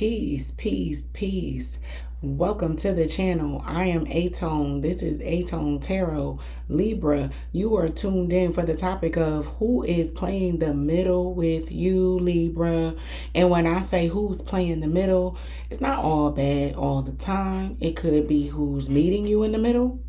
Peace, peace, peace. Welcome to the channel. I am aTone. This is aToneTarot. Libra, you are tuned in for the topic of who is playing the middle with you, Libra. And when I say who's playing the middle, it's not all bad all the time. It could be who's meeting you in the middle,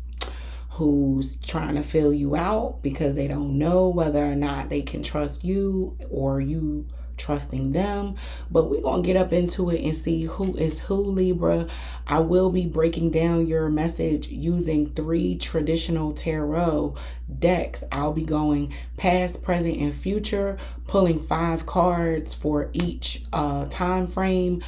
who's trying to fill you out because they don't know whether or not they can trust you or you trusting them. But we're gonna get up into it and see who is who, Libra. I will be breaking down your message using 3 traditional tarot decks. I'll be going past, present, and future, pulling 5 cards for each time frame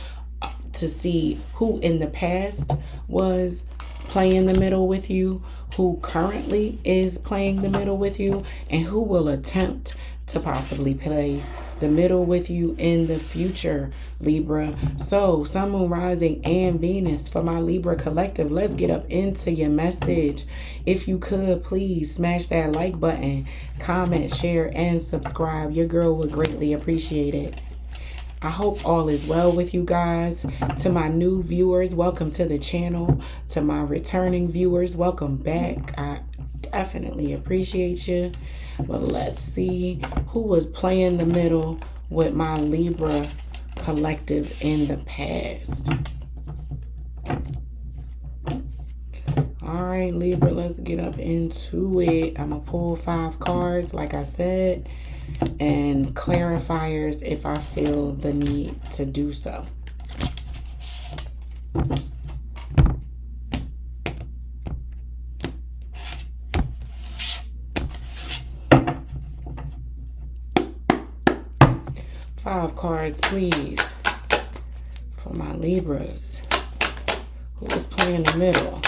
to see who in the past was playing the middle with you, who currently is playing the middle with you, and who will attempt to possibly play the middle with you in the future, Libra. So, Sun, Moon, Rising, and Venus for my Libra collective. Let's get up into your message. If you could, please smash that like button, comment, share, and subscribe. Your girl would greatly appreciate it. I hope all is well with you guys. To my new viewers, welcome to the channel. To my returning viewers, welcome back. I definitely appreciate you. But let's see who was playing the middle with my Libra collective in the past. All right, Libra, let's get up into it. I'm going to pull 5 cards, like I said, and clarifiers if I feel the need to do so. Five cards, please, for my Libras. Who is playing the middle?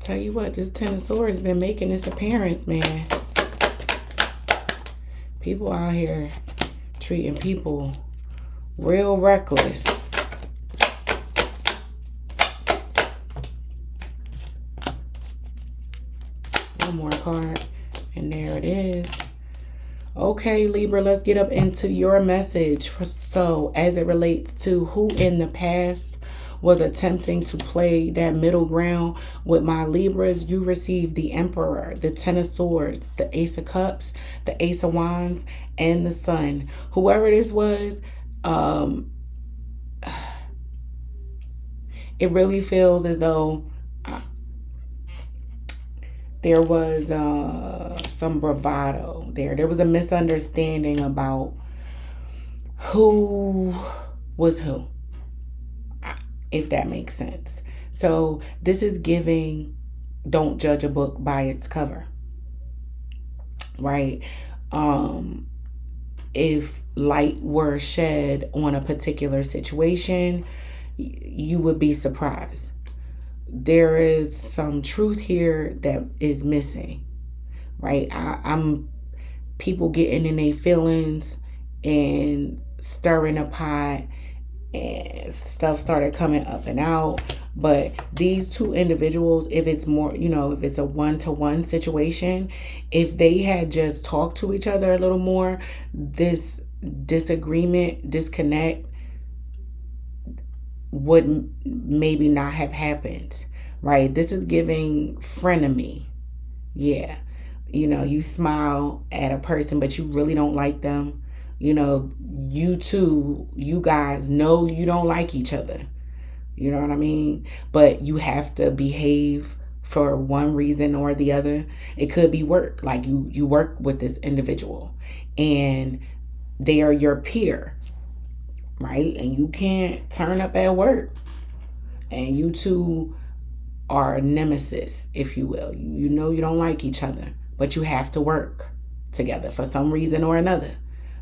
Tell you what, this Ten of Swords has been making its appearance, man. People out here treating people real reckless. One more card, and there it is. Okay, Libra, let's get up into your message. So, as it relates to who in the past was attempting to play that middle ground with my Libras, you received the Emperor, the Ten of Swords, the Ace of Cups, the Ace of Wands, and the Sun. Whoever this was, it really feels as though there was some bravado there. There was a misunderstanding about who was who, if that makes sense. So this is giving, don't judge a book by its cover, right? If light were shed on a particular situation, you would be surprised. There is some truth here that is missing, right? I'm people getting in their feelings and stirring a pot, and stuff started coming up and out. But these 2 individuals, if it's more, if it's a one-to-one situation, if they had just talked to each other a little more, this disagreement, disconnect would maybe not have happened, right? This is giving frenemy. Yeah. You smile at a person, but you really don't like them. You guys know you don't like each other. You know what I mean? But you have to behave for one reason or the other. It could be work. Like you work with this individual and they are your peer, right? And you can't turn up at work. And you two are a nemesis, if you will. You know you don't like each other, but you have to work together for some reason or another.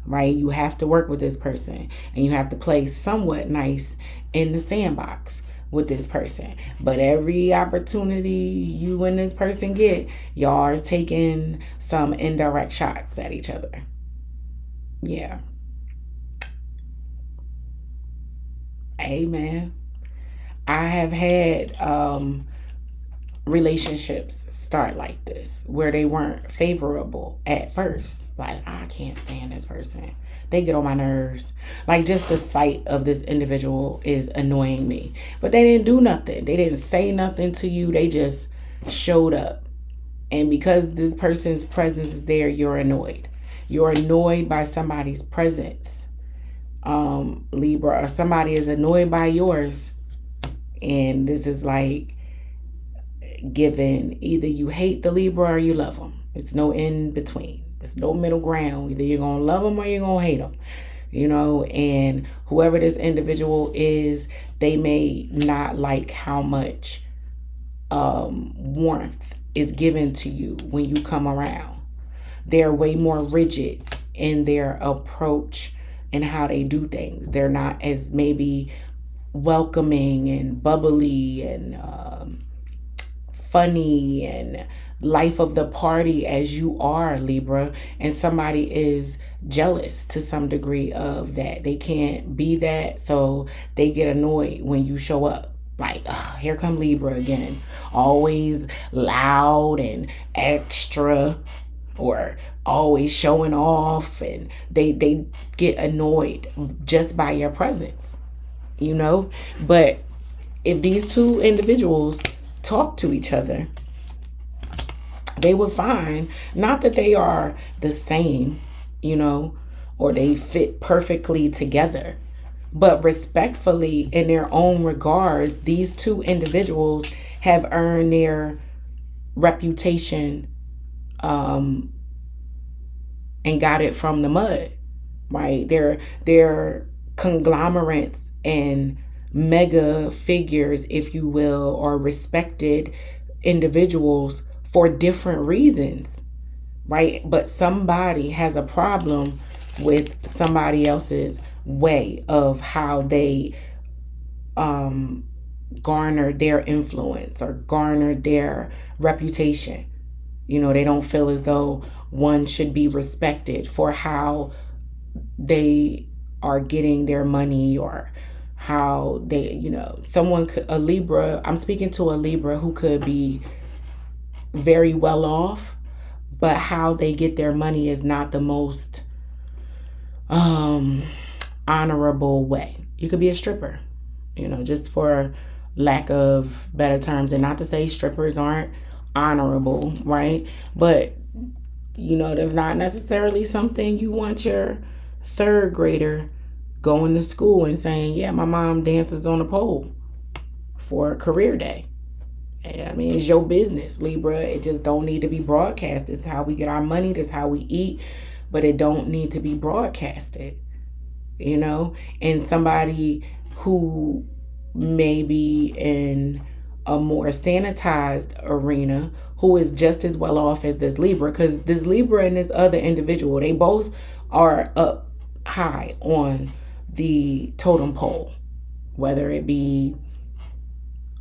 Right? You have to work with this person and you have to play somewhat nice in the sandbox with this person. But every opportunity you and this person get, y'all are taking some indirect shots at each other. Yeah. Amen. I have had relationships start like this where they weren't favorable at first. Like, I can't stand this person. They get on my nerves. Like, just the sight of this individual is annoying me. But they didn't do nothing. They didn't say nothing to you. They just showed up. And because this person's presence is there, you're annoyed. You're annoyed by somebody's presence, Libra, or somebody is annoyed by yours. And this is like given either you hate the Libra or you love them. It's no in between. It's no middle ground. Either you're going to love them or you're going to hate them. You know, and whoever this individual is, they may not like how much warmth is given to you when you come around. They're way more rigid in their approach and how they do things. They're not as maybe welcoming and bubbly and funny and life of the party as you are, Libra, and somebody is jealous to some degree of that. They can't be that, so they get annoyed when you show up. Like, ugh, here come Libra again. Always loud and extra, or always showing off, and they get annoyed just by your presence, you know? But if these two individuals talk to each other, they would find not that they are the same, you know, or they fit perfectly together, but respectfully in their own regards, these two individuals have earned their reputation and got it from the mud, right? They're conglomerates and mega figures, if you will, or respected individuals for different reasons, right? But somebody has a problem with somebody else's way of how they garner their influence or garner their reputation. You know, they don't feel as though one should be respected for how they are getting their money, or how they, you know, someone could, a Libra, I'm speaking to a Libra who could be very well off, but how they get their money is not the most honorable way. You could be a stripper, you know, just for lack of better terms, and not to say strippers aren't honorable, right? But you know, there's not necessarily something you want your third grader going to school and saying, yeah, my mom dances on a pole for a career day. I mean, it's your business, Libra. It just don't need to be broadcast. It's how we get our money. That's how we eat. But it don't need to be broadcasted, you know? And somebody who may be in a more sanitized arena, who is just as well off as this Libra, because this Libra and this other individual, they both are up high on the totem pole, whether it be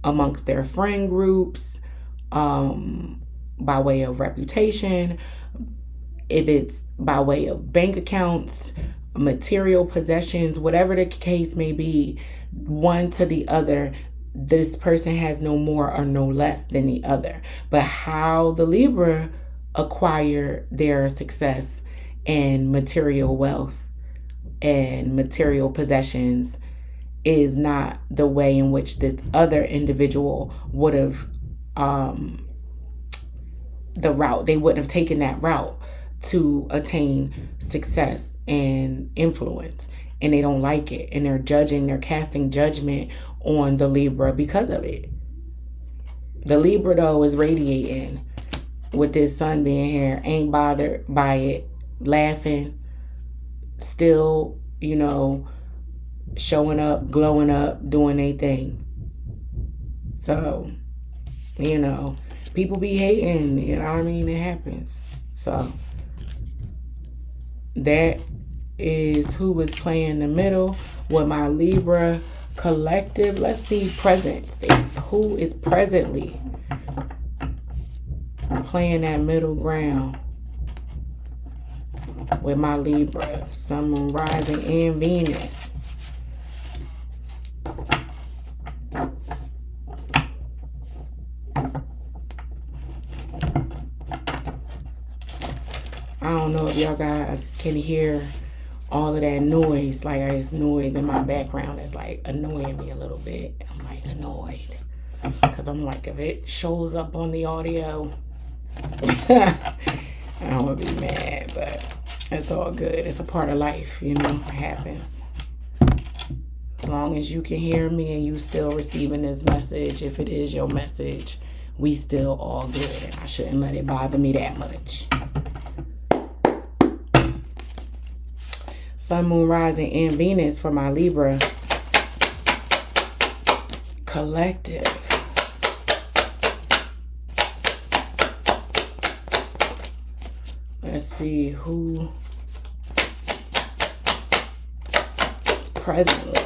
amongst their friend groups, by way of reputation, if it's by way of bank accounts, material possessions, whatever the case may be, one to the other, this person has no more or no less than the other. But how the Libra acquire their success and material wealth and material possessions is not the way in which this other individual would have the route. They wouldn't have taken that route to attain success and influence, and they don't like it, and they're casting judgment on the Libra because of it. The Libra, though, is radiating with this sun being here, ain't bothered by it, laughing, still, you know, showing up, glowing up, doing their thing. So, you know, people be hating, you know what I mean? It happens. So that is who is playing the middle with my Libra collective. Let's see present state. Who is presently playing that middle ground with my Libra, Sun, Moon, Rising, and Venus. I don't know if y'all guys can hear all of that noise. Like, there's noise in my background that's like annoying me a little bit. I'm like annoyed because I'm like, if it shows up on the audio, I'm gonna be mad, but it's all good. It's a part of life, you know. It happens. As long as you can hear me and you still receiving this message, if it is your message, we still all good. And I shouldn't let it bother me that much. Sun, Moon, Rising, and Venus for my Libra collective. Let's see who is presently.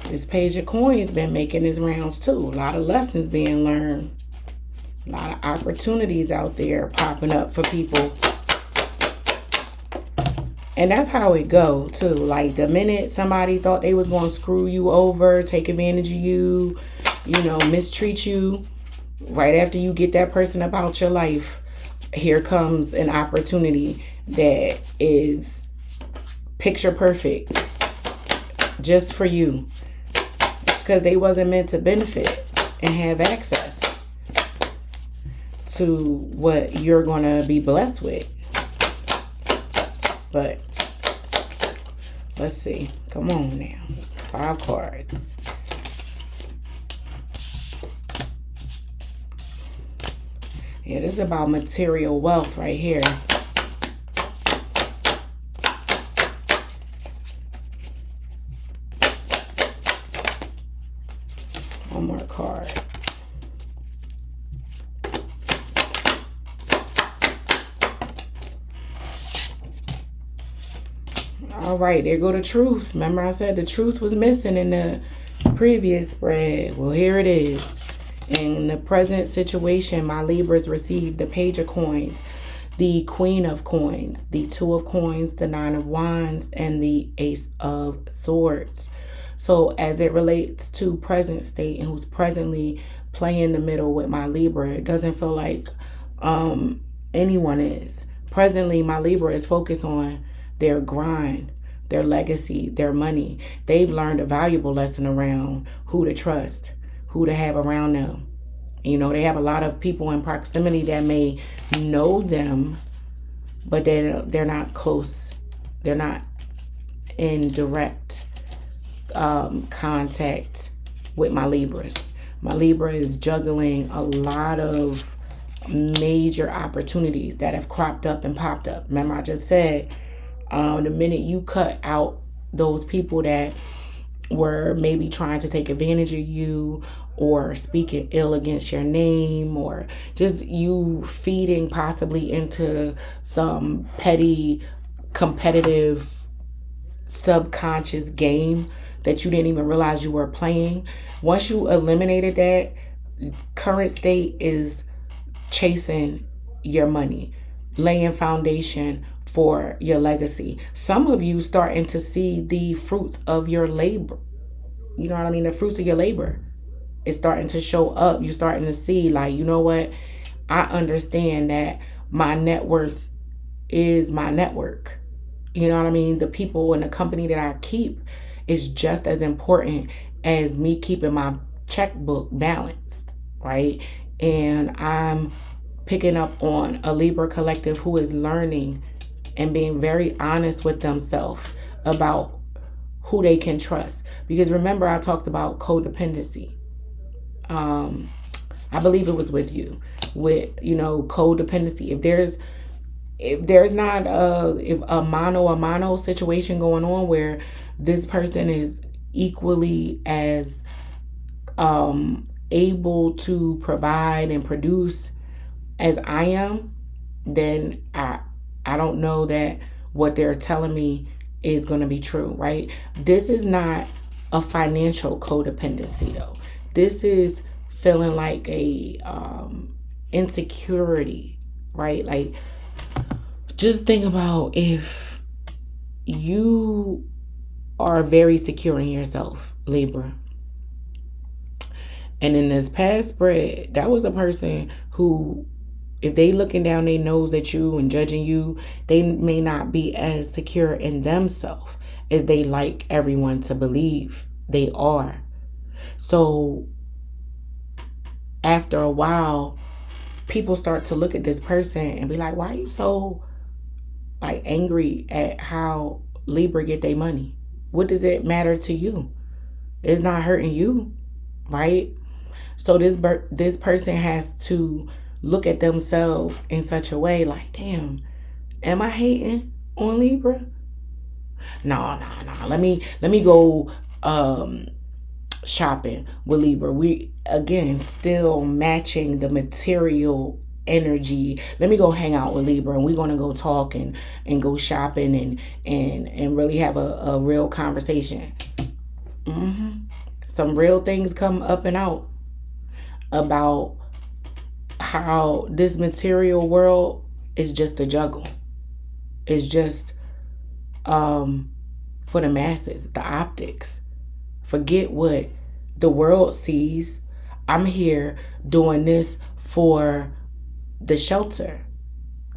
This Page of Coins been making its rounds too. A lot of lessons being learned. A lot of opportunities out there popping up for people. And that's how it go too. Like the minute somebody thought they was going to screw you over, take advantage of you, you know, mistreat you, right after you get that person up out your life, here comes an opportunity that is picture perfect just for you. Because they wasn't meant to benefit and have access to what you're going to be blessed with. But let's see. Come on now. 5 cards. Yeah, this is about material wealth right here. One more card. All right, there go the truth. Remember I said the truth was missing in the previous spread. Well, here it is. In the present situation, my Libras received the Page of Coins, the Queen of Coins, the 2 of Coins, the 9 of Wands, and the Ace of Swords. So as it relates to present state and who's presently playing the middle with my Libra, it doesn't feel like anyone is. Presently, my Libra is focused on their grind, their legacy, their money. They've learned a valuable lesson around who to trust, who to have around them. You know, they have a lot of people in proximity that may know them, but they're not close. They're not in direct contact with my Libras. My Libra is juggling a lot of major opportunities that have cropped up and popped up. Remember, I just said the minute you cut out those people that were maybe trying to take advantage of you or speaking ill against your name or just you feeding possibly into some petty competitive subconscious game that you didn't even realize you were playing. Once you eliminated that, current state is chasing your money, laying foundation for your legacy. Some of you starting to see the fruits of your labor. You know what I mean? The fruits of your labor is starting to show up. You're starting to see, like, you know what? I understand that my net worth is my network. You know what I mean? The people and the company that I keep is just as important as me keeping my checkbook balanced, right? And I'm picking up on a Libra collective who is learning and being very honest with themselves about who they can trust. Because remember, I talked about codependency. I believe it was with you, with, you know, codependency. If there's not a mano situation going on where this person is equally as able to provide and produce as I am, then I don't know that what they're telling me is going to be true, right? This is not a financial codependency though. This is feeling like a insecurity, right? Like, just think about if you are very secure in yourself, Libra. And in this past spread, that was a person who, if they looking down their nose at you and judging you, they may not be as secure in themselves as they like everyone to believe they are. So after a while, people start to look at this person and be like, why are you so like angry at how Libra get their money? What does it matter to you? It's not hurting you, right? So this person has to look at themselves in such a way like, damn, am I hating on Libra? No. Let me go shopping with Libra. We again still matching the material energy. Let me go hang out with Libra, and we're gonna go talk and go shopping and really have a real conversation. Some real things come up and out about how this material world is just a juggle. It's just for the masses, the optics. Forget what the world sees. I'm here doing this for the shelter,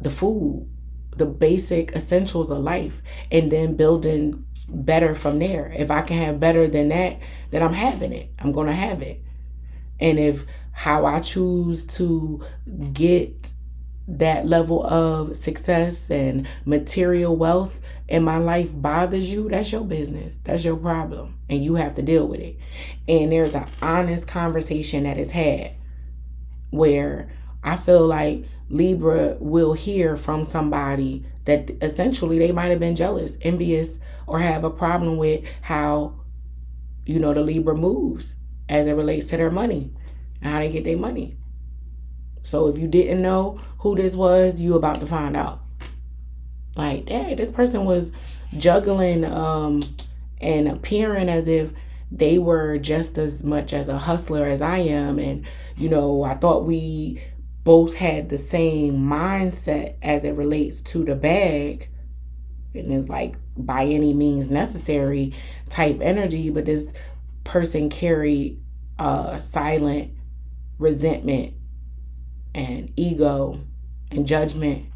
the food, the basic essentials of life, and then building better from there. If I can have better than that, then I'm having it. I'm going to have it. And if how I choose to get that level of success and material wealth in my life bothers you, that's your business. That's your problem. And you have to deal with it. And there's an honest conversation that is had where I feel like Libra will hear from somebody that essentially they might have been jealous, envious, or have a problem with how, the Libra moves as it relates to their money and how they get their money. So if you didn't know who this was, you about to find out. Like, dang, this person was juggling and appearing as if they were just as much as a hustler as I am. And, I thought we both had the same mindset as it relates to the bag. And it's like by any means necessary type energy. But this person carried silent resentment and ego and judgment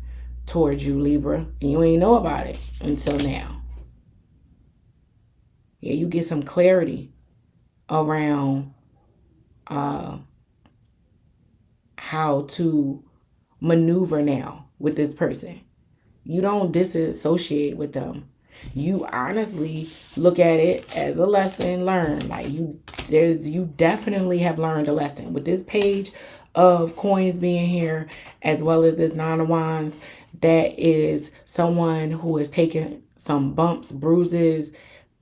towards you, Libra. And you ain't know about it until now. Yeah, you get some clarity around how to maneuver now with this person. You don't disassociate with them. You honestly look at it as a lesson learned. Like you definitely have learned a lesson with this page of coins being here, as well as this Nine of Wands. That is someone who has taken some bumps, bruises,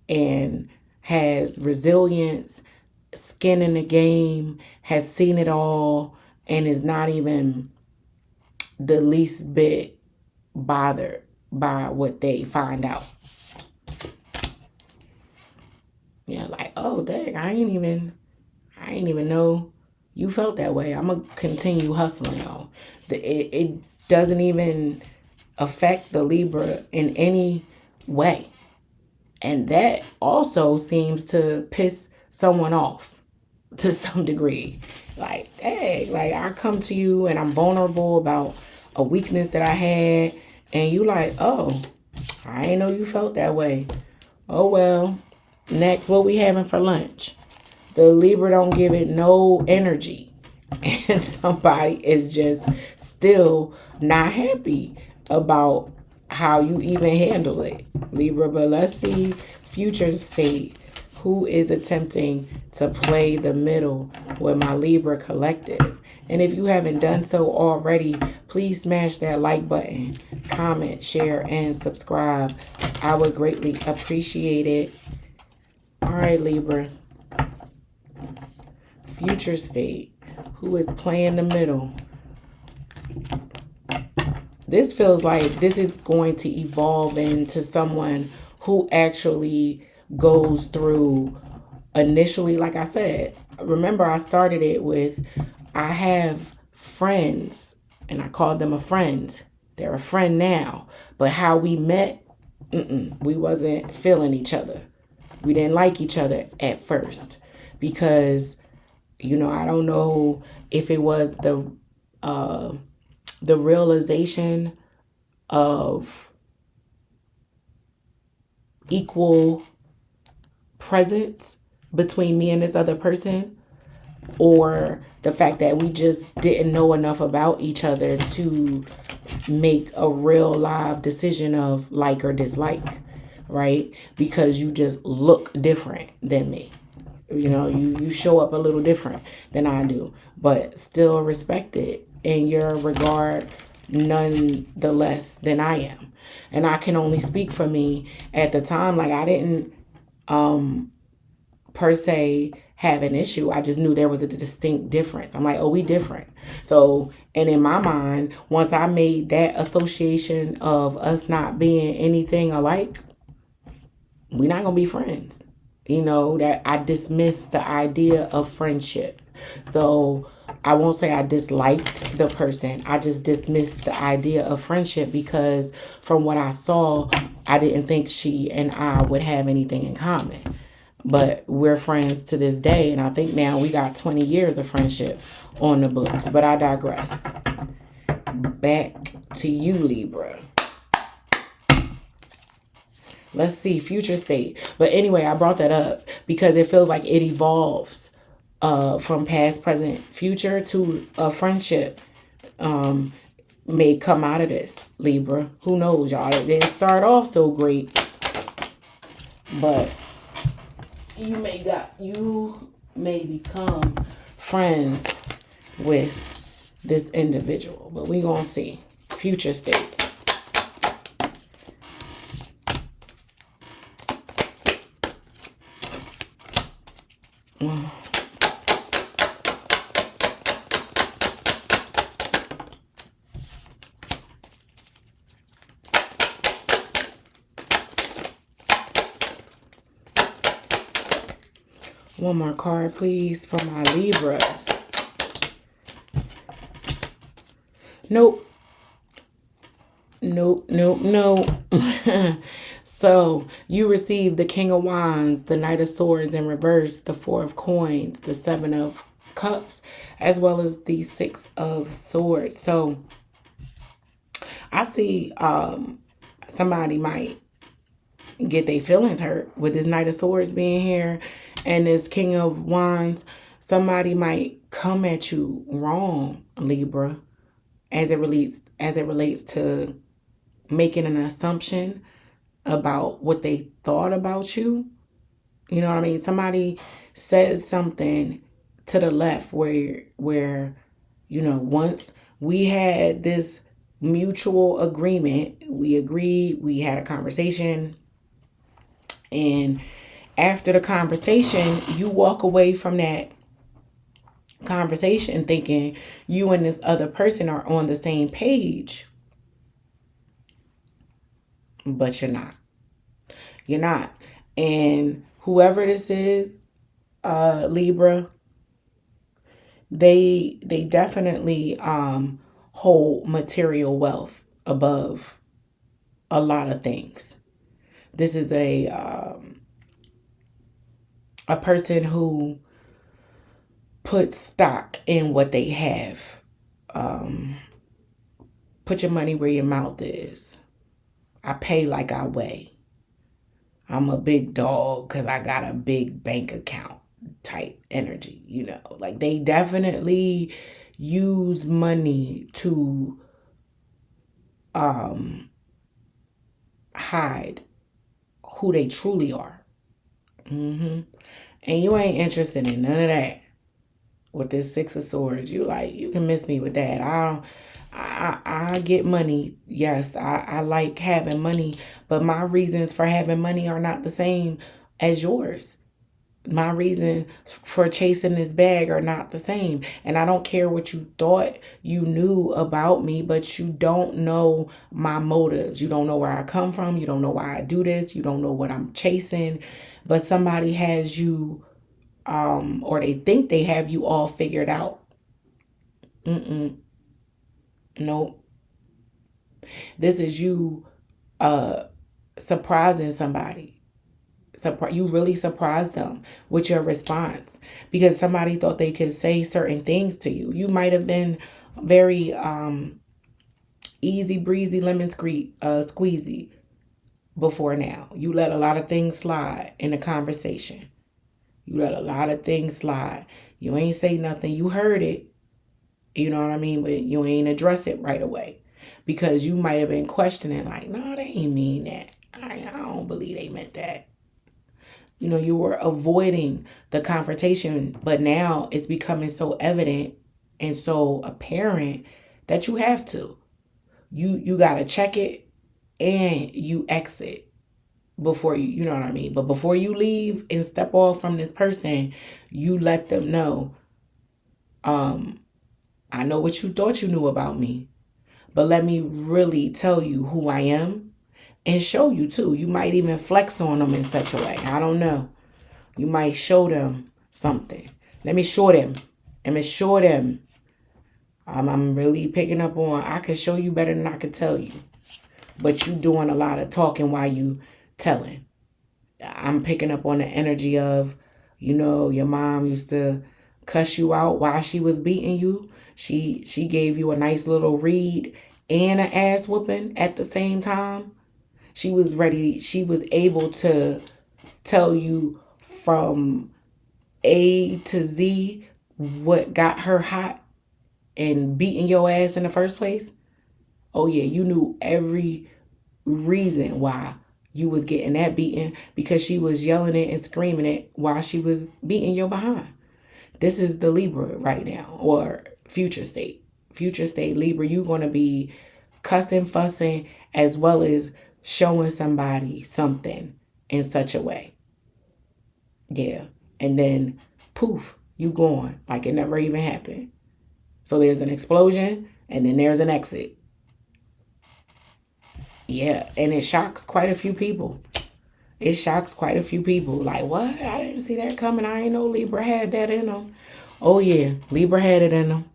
and has resilience, skin in the game, has seen it all, and is not even the least bit bothered by what they find out. Like, oh dang, I ain't even know you felt that way. I'm gonna continue hustling on. It doesn't even affect the Libra in any way. And that also seems to piss someone off to some degree. Like, dang, like I come to you and I'm vulnerable about a weakness that I had, and you like, oh, I ain't know you felt that way. Oh well. Next, what we having for lunch? The Libra don't give it no energy. And somebody is just still not happy about how you even handle it, Libra. But let's see future state. Who is attempting to play the middle with my Libra collective? And if you haven't done so already, please smash that like button, comment, share, and subscribe. I would greatly appreciate it. All right, Libra. Future state. Who is playing the middle? This feels like this is going to evolve into someone who actually goes through initially, like I said, remember I started it with, I have friends and I called them a friend. They're a friend now. But how we met, we wasn't feeling each other. We didn't like each other at first because, I don't know if it was the realization of equal presence between me and this other person, or the fact that we just didn't know enough about each other to make a real live decision of like or dislike, right? Because you just look different than me. You show up a little different than I do, but still respected in your regard none the less than I am. And I can only speak for me at the time. Like, I didn't per se have an issue. I just knew there was a distinct difference. I'm like, oh, we different. So, and in my mind, once I made that association of us not being anything alike, we're not gonna be friends. That I dismissed the idea of friendship. So I won't say I disliked the person. I just dismissed the idea of friendship because from what I saw, I didn't think she and I would have anything in common. But we're friends to this day, and I think now we got 20 years of friendship on the books. But I digress. Back to you, Libra. Let's see, future state. But anyway, I brought that up because it feels like it evolves from past, present, future to a friendship may come out of this, Libra. Who knows, y'all? It didn't start off so great. But you may become friends with this individual. But we gonna see. Future state. One more card, please, for my Libras. Nope. So you receive the King of Wands, the Knight of Swords in reverse, the Four of Coins, the Seven of Cups, as well as the Six of Swords. So I see somebody might get their feelings hurt with this Knight of Swords being here and this King of Wands. Somebody might come at you wrong, Libra, as it relates to making an assumption about what they thought about you. You know what I mean? Somebody says something to the left where once we had this mutual agreement, we agreed, we had a conversation, and after the conversation, you walk away from that conversation thinking you and this other person are on the same page. But you're not. You're not. And whoever this is, Libra, they definitely hold material wealth above a lot of things. This is a person who puts stock in what they have. Put your money where your mouth is. I pay like I weigh. I'm a big dog because I got a big bank account type energy, Like, they definitely use money to hide who they truly are. And you ain't interested in none of that. With this Six of Swords, you can miss me with that. I get money. Yes, I like having money, but my reasons for having money are not the same as yours. my reason for chasing this bag are not the same. And I don't care what you thought you knew about me, but you don't know my motives. You don't know where I come from. You don't know why I do this. You don't know what I'm chasing. But somebody has you, or they think they have you all figured out. Nope. This is you surprising somebody. You really surprised them with your response because somebody thought they could say certain things to you. You might have been very easy breezy lemon squeezy before now. You let a lot of things slide in a conversation. You let a lot of things slide. You ain't say nothing. You heard it. You know what I mean? But you ain't address it right away because you might have been questioning like, no, they ain't mean that. I don't believe they meant that. You know, you were avoiding the confrontation, but now it's becoming so evident and so apparent that you have to. You got to check it and you exit before you know what I mean? But before you leave and step off from this person, you let them know, I know what you thought you knew about me, but let me really tell you who I am and show you too. You might even flex on them in such a way. I don't know. You might show them something. Let me show them. Let me show them. I'm really picking up on, I can show you better than I can tell you. But you doing a lot of talking while you telling. I'm picking up on the energy of, you know, your mom used to cuss you out while she was beating you. She gave you a nice little read and an ass whooping at the same time. She was able to tell you from A to Z what got her hot and beating your ass in the first place. Oh yeah, you knew every reason why you was getting that beating because she was yelling it and screaming it while she was beating your behind. This is the Libra right now, or future state. Future state Libra, you're going to be cussing, fussing, as well as showing somebody something in such a way. Yeah. And then poof, you gone like it never even happened. So there's an explosion and then there's an exit. Yeah. And it shocks quite a few people. It shocks quite a few people. Like, what? I didn't see that coming. I ain't know Libra had that in them. Oh, yeah. Libra had it in them.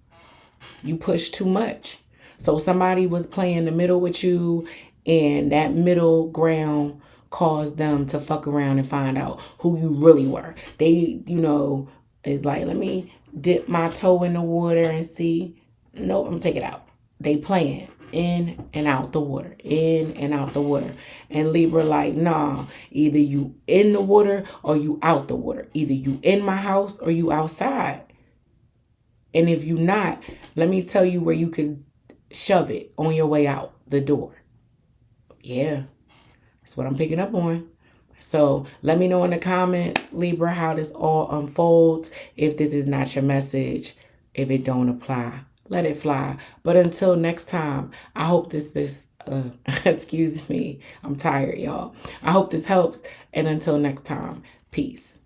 You pushed too much. So somebody was playing the middle with you, and that middle ground caused them to fuck around and find out who you really were. They, is like, let me dip my toe in the water and see. Nope, I'm gonna take it out. They playing in and out the water, in and out the water. And Libra like, nah, either you in the water or you out the water. Either you in my house or you outside. And if you not, let me tell you where you could shove it on your way out the door. Yeah, that's what I'm picking up on. So let me know in the comments, Libra, how this all unfolds. If this is not your message, if it don't apply, let it fly. But until next time, I hope this excuse me, I'm tired, y'all. I hope this helps. And until next time, peace.